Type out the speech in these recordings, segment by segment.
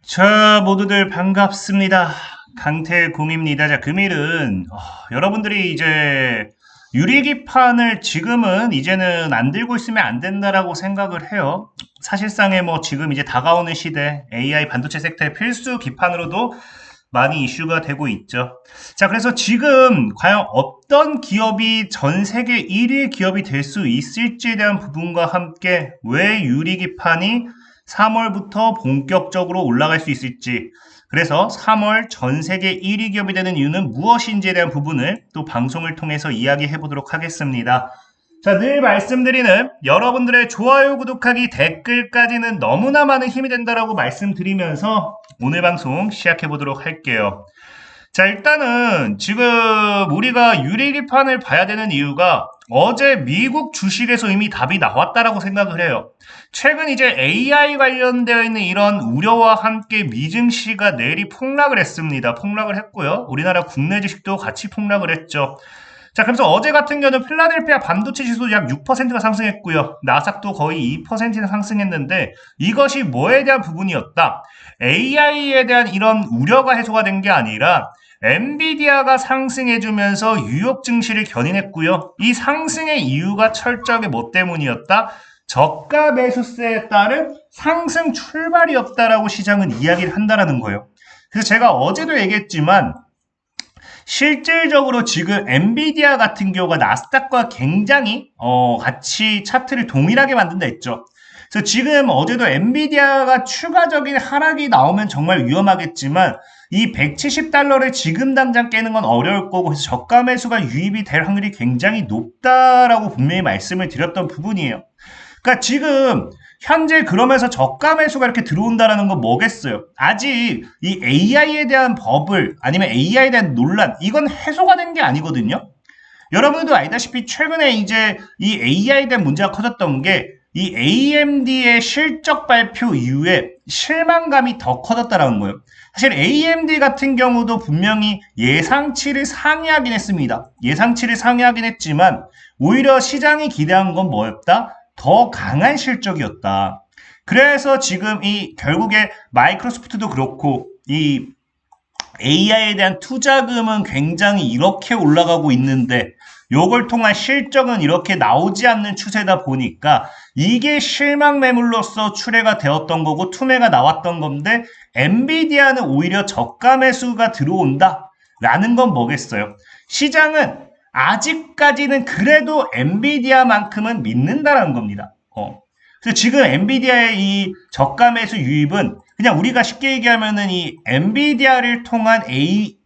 자, 모두들 반갑습니다. 강태공입니다. 자, 금일은 여러분들이 이제 유리기판을 지금은 이제는 안 들고 있으면 안 된다라고 생각을 해요. 사실상의 뭐 지금 이제 다가오는 시대 AI 반도체 섹터의 필수 기판으로도 많이 이슈가 되고 있죠. 자, 그래서 지금 과연 어떤 기업이 전 세계 1위 기업이 될 수 있을지에 대한 부분과 함께 왜 유리기판이 3월부터 본격적으로 올라갈 수 있을지, 그래서 3월 전 세계 1위 기업이 되는 이유는 무엇인지에 대한 부분을 또 방송을 통해서 이야기해 보도록 하겠습니다. 자, 늘 말씀드리는 여러분들의 좋아요, 구독하기, 댓글까지는 너무나 많은 힘이 된다라고 말씀드리면서 오늘 방송 시작해 보도록 할게요. 자, 일단은 지금 우리가 유리기판을 봐야 되는 이유가 어제 미국 주식에서 이미 답이 나왔다라고 생각을 해요. 최근 이제 AI 관련되어 있는 이런 우려와 함께 미증시가 내리 폭락을 했습니다. 폭락을 했고요. 우리나라 국내 주식도 같이 폭락을 했죠. 자, 그래서 어제 같은 경우는 필라델피아 반도체 지수 약 6%가 상승했고요. 나스닥도 거의 2%나 상승했는데 이것이 뭐에 대한 부분이었다? AI에 대한 이런 우려가 해소가 된 게 아니라 엔비디아가 상승해주면서 뉴욕 증시를 견인했고요. 이 상승의 이유가 철저하게 뭐 때문이었다? 저가 매수세에 따른 상승 출발이었다라고 시장은 이야기를 한다라는 거예요. 그래서 제가 어제도 얘기했지만 실질적으로 지금 엔비디아 같은 경우가 나스닥과 굉장히 같이 차트를 동일하게 만든다 했죠. 그래서 지금 어제도 엔비디아가 추가적인 하락이 나오면 정말 위험하겠지만 이 170달러를 지금 당장 깨는 건 어려울 거고 그래서 저가 매수가 유입이 될 확률이 굉장히 높다라고 분명히 말씀을 드렸던 부분이에요. 그러니까 지금 현재 그러면서 저가 매수가 이렇게 들어온다라는 건 뭐겠어요? 아직 이 AI에 대한 버블 아니면 AI에 대한 논란 이건 해소가 된 게 아니거든요. 여러분들도 알다시피 최근에 이제 이 AI에 대한 문제가 커졌던 게 이 AMD의 실적 발표 이후에 실망감이 더 커졌다라는 거예요. 사실 AMD 같은 경우도 분명히 예상치를 상회하긴 했습니다. 예상치를 상회하긴 했지만 오히려 시장이 기대한 건 뭐였다? 더 강한 실적이었다. 그래서 지금 이 결국에 마이크로소프트도 그렇고 이 AI에 대한 투자금은 굉장히 이렇게 올라가고 있는데 요걸 통한 실적은 이렇게 나오지 않는 추세다 보니까 이게 실망 매물로서 출회가 되었던 거고 투매가 나왔던 건데 엔비디아는 오히려 저가 매수가 들어온다 라는 건 뭐겠어요? 시장은 아직까지는 그래도 엔비디아만큼은 믿는다라는 겁니다. 그래서 지금 엔비디아의 이 저가 매수 유입은 그냥 우리가 쉽게 얘기하면은 이 엔비디아를 통한 AI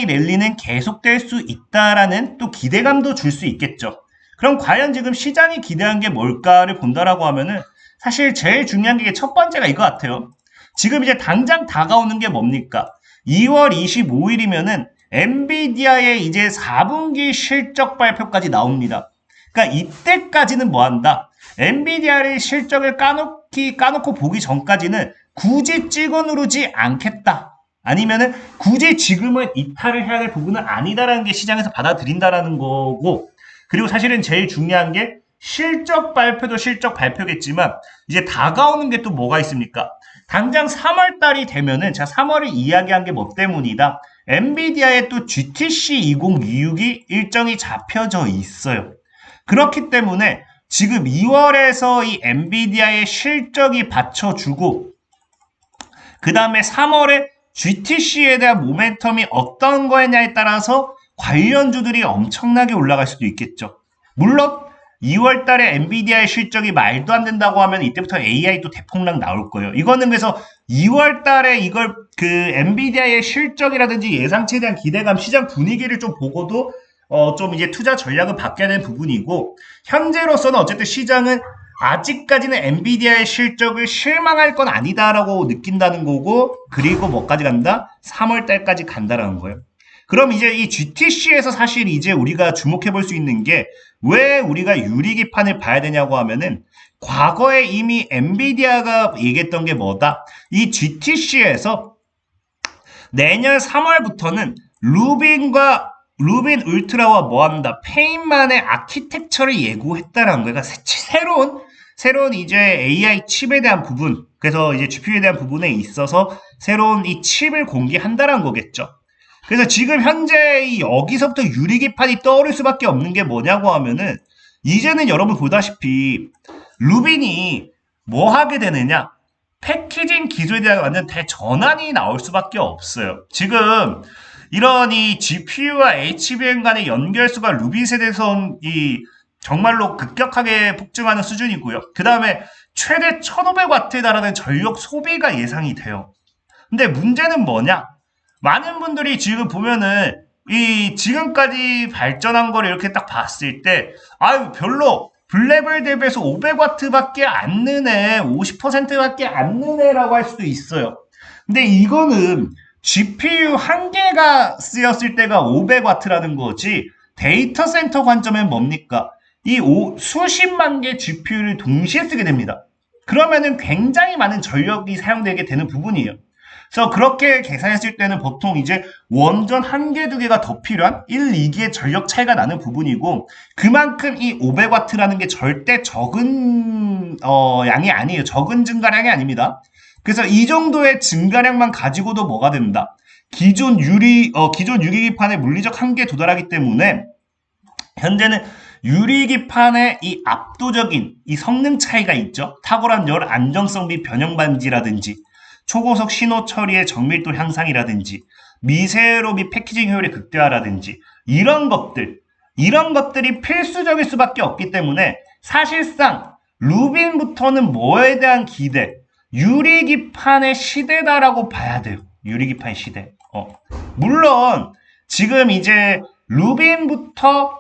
랠리는 계속될 수 있다라는 또 기대감도 줄 수 있겠죠. 그럼 과연 지금 시장이 기대한 게 뭘까를 본다라고 하면은 사실 제일 중요한 게 첫 번째가 이거 같아요. 지금 이제 당장 다가오는 게 뭡니까? 2월 25일이면은 엔비디아의 이제 4분기 실적 발표까지 나옵니다. 그러니까 이때까지는 뭐 한다? 엔비디아의 실적을 까놓고 보기 전까지는 굳이 찍어 누르지 않겠다. 아니면은 굳이 지금은 이탈을 해야 될 부분은 아니다라는 게 시장에서 받아들인다라는 거고, 그리고 사실은 제일 중요한 게 실적 발표도 실적 발표겠지만 이제 다가오는 게 또 뭐가 있습니까? 당장 3월 달이 되면은 제가 3월을 이야기한 게 뭐 때문이다? 엔비디아의 또 GTC 2026이 일정이 잡혀져 있어요. 그렇기 때문에 지금 2월에서 이 엔비디아의 실적이 받쳐주고 그 다음에 3월에 GTC에 대한 모멘텀이 어떤 거냐에 따라서 관련주들이 엄청나게 올라갈 수도 있겠죠. 물론 2월 달에 엔비디아의 실적이 말도 안 된다고 하면 이때부터 AI도 대폭락 나올 거예요. 이거는 그래서 2월 달에 이걸 엔비디아의 실적이라든지 예상치에 대한 기대감, 시장 분위기를 좀 보고도 좀 이제 투자 전략을 바뀌어야 되는 부분이고, 현재로서는 어쨌든 시장은 아직까지는 엔비디아의 실적을 실망할 건 아니다라고 느낀다는 거고, 그리고 뭐까지 간다? 3월 달까지 간다라는 거예요. 그럼 이제 이 GTC에서 사실 이제 우리가 주목해 볼 수 있는 게 왜 우리가 유리기판을 봐야 되냐고 하면은 과거에 이미 엔비디아가 얘기했던 게 뭐다? 이 GTC에서 내년 3월부터는 루빈 울트라와 뭐한다? 페인만의 아키텍처를 예고했다라는 거예요. 그러니까 새로운 이제 AI 칩에 대한 부분, 그래서 이제 GPU에 대한 부분에 있어서 새로운 이 칩을 공개한다는 거겠죠. 그래서 지금 현재 여기서부터 유리기판이 떠오를 수밖에 없는 게 뭐냐고 하면은 이제는 여러분 보다시피 루빈이 뭐 하게 되느냐? 패키징 기술에 대한 완전 대전환이 나올 수밖에 없어요. 지금 이런 이 GPU와 HBM 간의 연결수가 루빈 세대에선 이 정말로 급격하게 폭증하는 수준이고요. 그 다음에 최대 1500W에 달하는 전력 소비가 예상이 돼요. 근데 문제는 뭐냐? 많은 분들이 지금 보면은 이 지금까지 발전한 걸 이렇게 딱 봤을 때 아유 별로 블랙을 대비해서 500W밖에 안 느네, 50%밖에 안 느네라고 할 수도 있어요. 근데 이거는 GPU 한 개가 쓰였을 때가 500W라는 거지 데이터 센터 관점엔 뭡니까? 이 수십만 개 GPU를 동시에 쓰게 됩니다. 그러면은 굉장히 많은 전력이 사용되게 되는 부분이에요. 그래서 그렇게 계산했을 때는 보통 이제 원전 한 개, 두 개가 더 필요한 1, 2기의 전력 차이가 나는 부분이고 그만큼 이 500W라는 게 절대 적은 양이 아니에요. 적은 증가량이 아닙니다. 그래서 이 정도의 증가량만 가지고도 뭐가 된다. 기존 유리기판의 물리적 한계에 도달하기 때문에 현재는 유리기판의 이 압도적인 이 성능 차이가 있죠. 탁월한 열 안정성 및 변형 반지라든지 초고속 신호 처리의 정밀도 향상이라든지 미세로 및 패키징 효율의 극대화라든지 이런 것들이 필수적일 수밖에 없기 때문에 사실상 루빈부터는 뭐에 대한 기대? 유리기판의 시대다라고 봐야 돼요. 유리기판 시대. 물론 지금 이제 루빈부터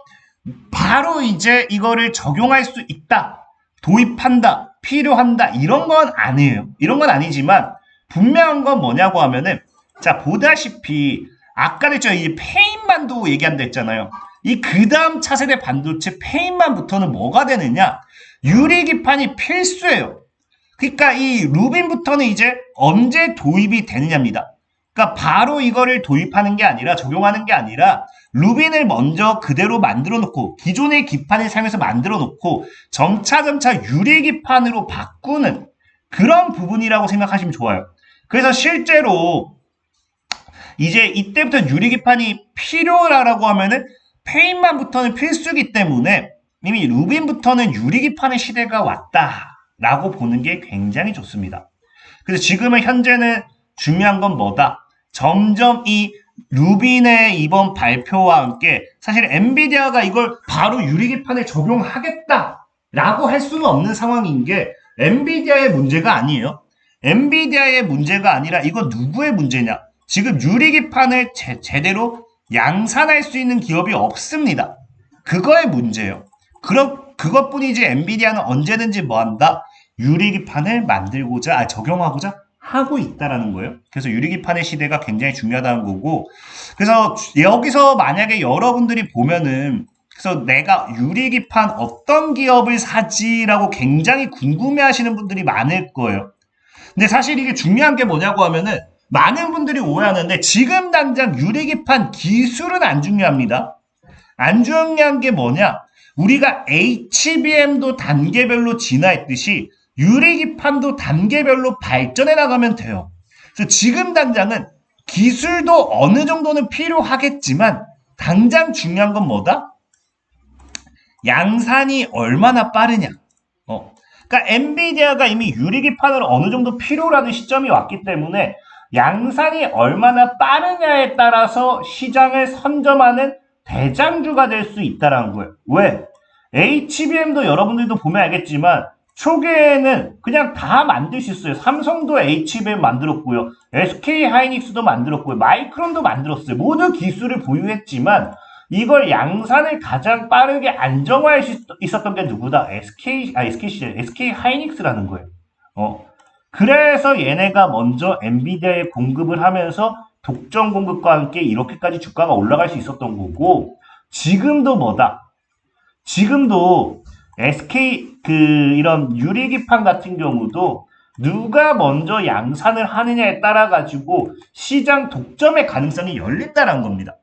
바로 이제 이거를 적용할 수 있다, 도입한다, 필요한다 이런 건 아니에요. 이런 건 아니지만 분명한 건 뭐냐고 하면은 자 보다시피 아까 했죠. 이 페인만도 얘기한다 했잖아요. 이 그 다음 차세대 반도체 페인만부터는 뭐가 되느냐? 유리기판이 필수예요. 그러니까 이 루빈부터는 이제 언제 도입이 되느냐입니다. 그러니까 바로 이거를 도입하는 게 아니라 적용하는 게 아니라 루빈을 먼저 그대로 만들어 놓고 기존의 기판을 사용해서 만들어 놓고 점차점차 유리기판으로 바꾸는 그런 부분이라고 생각하시면 좋아요. 그래서 실제로 이제 이때부터 유리기판이 필요라고 하면은 페인만부터는 필수기 때문에 이미 루빈부터는 유리기판의 시대가 왔다라고 보는 게 굉장히 좋습니다. 그래서 지금은 현재는 중요한 건 뭐다? 점점 이 루빈의 이번 발표와 함께 사실 엔비디아가 이걸 바로 유리기판에 적용하겠다라고 할 수는 없는 상황인 게 엔비디아의 문제가 아니에요. 엔비디아의 문제가 아니라 이건 누구의 문제냐? 지금 유리기판을 제대로 양산할 수 있는 기업이 없습니다. 그거의 문제예요. 그것뿐이지 엔비디아는 언제든지 뭐한다? 유리기판을 적용하고자 하고 있다라는 거예요. 그래서 유리기판의 시대가 굉장히 중요하다는 거고, 그래서 여기서 만약에 여러분들이 보면은 그래서 내가 유리기판 어떤 기업을 사지라고 굉장히 궁금해하시는 분들이 많을 거예요. 근데 사실 이게 중요한 게 뭐냐고 하면은 많은 분들이 오해하는데 지금 당장 유리기판 기술은 안 중요합니다. 안 중요한 게 뭐냐? 우리가 HBM도 단계별로 진화했듯이 유리기판도 단계별로 발전해 나가면 돼요. 그래서 지금 당장은 기술도 어느 정도는 필요하겠지만 당장 중요한 건 뭐다? 양산이 얼마나 빠르냐. 그러니까 엔비디아가 이미 유리기판을 어느 정도 필요로 하는 시점이 왔기 때문에 양산이 얼마나 빠르냐에 따라서 시장을 선점하는 대장주가 될 수 있다는 거예요. 왜? HBM도 여러분들도 보면 알겠지만 초기에는 그냥 다 만들 수 있어요. 삼성도 HBM 만들었고요. SK 하이닉스도 만들었고요. 마이크론도 만들었어요. 모두 기술을 보유했지만 이걸 양산을 가장 빠르게 안정화할 수 있었던 게 누구다? SK 하이닉스라는 거예요. 그래서 얘네가 먼저 엔비디아에 공급을 하면서 독점 공급과 함께 이렇게까지 주가가 올라갈 수 있었던 거고, 지금도 뭐다? 지금도 SK 이런 유리기판 같은 경우도 누가 먼저 양산을 하느냐에 따라 가지고 시장 독점의 가능성이 열린다는 겁니다.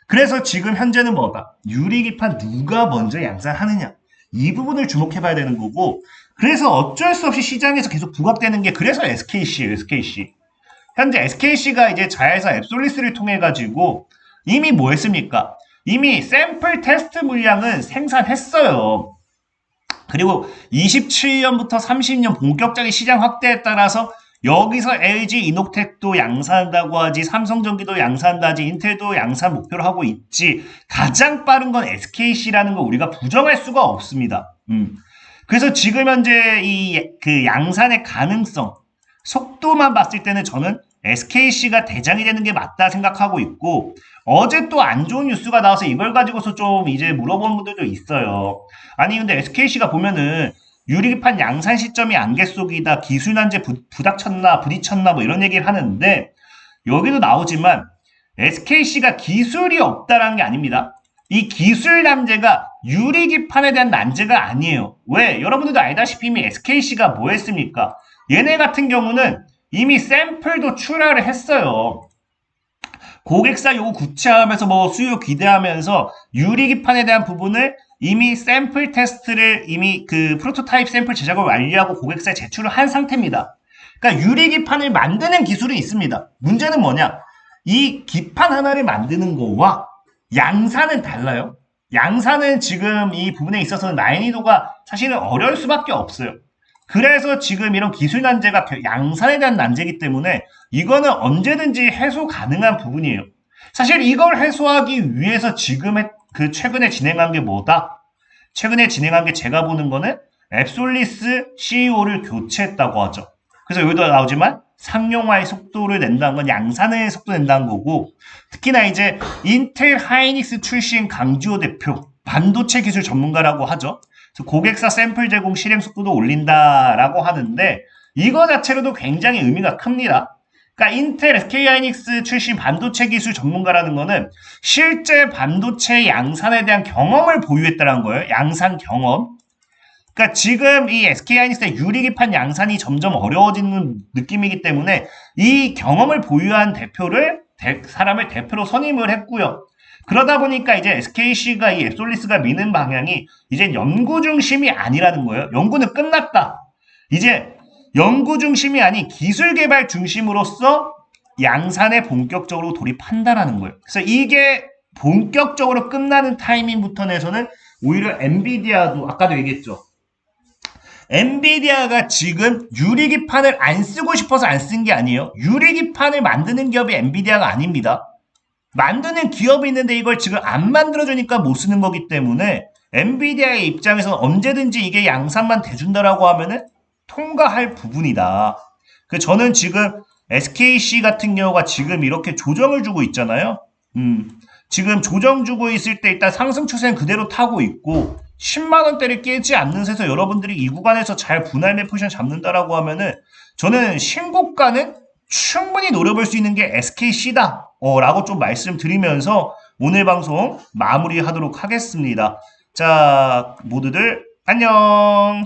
그래서 지금 현재는 뭐다? 유리기판 누가 먼저 양산하느냐, 이 부분을 주목해 봐야 되는 거고, 그래서 어쩔 수 없이 시장에서 계속 부각되는 게 그래서 SKC예요, SKC. 현재 SKC가 이제 자회사 앱솔리스를 통해 가지고 이미 뭐 했습니까? 이미 샘플 테스트 물량은 생산했어요. 그리고 27년부터 30년 본격적인 시장 확대에 따라서 여기서 LG 이노텍도 양산한다고 하지, 삼성전기도 양산한다 하지, 인텔도 양산 목표로 하고 있지. 가장 빠른 건 SKC라는 거 우리가 부정할 수가 없습니다. 그래서 지금 현재 그 양산의 가능성, 속도만 봤을 때는 저는 SKC가 대장이 되는 게 맞다 생각하고 있고, 어제 또 안 좋은 뉴스가 나와서 이걸 가지고서 좀 이제 물어보는 분들도 있어요. 아니 근데 SKC가 보면은 유리기판 양산 시점이 안개 속이다, 기술 난제 부닥쳤나 부딪혔나 뭐 이런 얘기를 하는데, 여기도 나오지만 SKC가 기술이 없다라는 게 아닙니다. 이 기술 난제가 유리기판에 대한 난제가 아니에요. 왜? 여러분들도 알다시피 이미 SKC가 뭐 했습니까? 얘네 같은 경우는 이미 샘플도 출하를 했어요. 고객사 요구 구체화하면서 뭐 수요 기대하면서 유리기판에 대한 부분을 이미 샘플 테스트를 이미 그 프로토타입 샘플 제작을 완료하고 고객사에 제출을 한 상태입니다. 그러니까 유리기판을 만드는 기술이 있습니다. 문제는 뭐냐? 이 기판 하나를 만드는 거와 양산은 달라요. 양산은 지금 이 부분에 있어서는 난이도가 사실은 어려울 수밖에 없어요. 그래서 지금 이런 기술 난제가 양산에 대한 난제이기 때문에 이거는 언제든지 해소 가능한 부분이에요. 사실 이걸 해소하기 위해서 지금 그 최근에 진행한 게 뭐다? 최근에 진행한 게 제가 보는 거는 앱솔리스 CEO를 교체했다고 하죠. 그래서 여기도 나오지만 상용화의 속도를 낸다는 건 양산의 속도 낸다는 거고, 특히나 이제 인텔 하이닉스 출신 강지호 대표, 반도체 기술 전문가라고 하죠. 그래서 고객사 샘플 제공 실행 속도도 올린다라고 하는데, 이거 자체로도 굉장히 의미가 큽니다. 그러니까 인텔, SK하이닉스 출신 반도체 기술 전문가라는 거는 실제 반도체 양산에 대한 경험을 보유했다는 거예요. 양산 경험. 그러니까 지금 이 SK하이닉스의 유리기판 양산이 점점 어려워지는 느낌이기 때문에 이 경험을 보유한 사람을 대표로 선임을 했고요. 그러다 보니까 이제 SKC가 이 앱솔리스가 미는 방향이 이제 연구 중심이 아니라는 거예요. 연구는 끝났다. 이제 연구 중심이 아닌 기술 개발 중심으로서 양산에 본격적으로 돌입한다라는 거예요. 그래서 이게 본격적으로 끝나는 타이밍부터에서는 오히려 엔비디아도 아까도 얘기했죠. 엔비디아가 지금 유리기판을 안 쓰고 싶어서 안 쓴 게 아니에요. 유리기판을 만드는 기업이 엔비디아가 아닙니다. 만드는 기업이 있는데 이걸 지금 안 만들어주니까 못 쓰는 거기 때문에 엔비디아의 입장에서는 언제든지 이게 양산만 돼준다라고 하면은 통과할 부분이다. 저는 지금 SKC 같은 경우가 지금 이렇게 조정을 주고 있잖아요. 지금 조정 주고 있을 때 일단 상승 추세는 그대로 타고 있고 10만원대를 깨지 않는 새서 여러분들이 이 구간에서 잘 분할매 포지션 잡는다라고 하면은 저는 신고가는 충분히 노려볼 수 있는 게 SKC다 라고 좀 말씀드리면서 오늘 방송 마무리하도록 하겠습니다. 자, 모두들 안녕.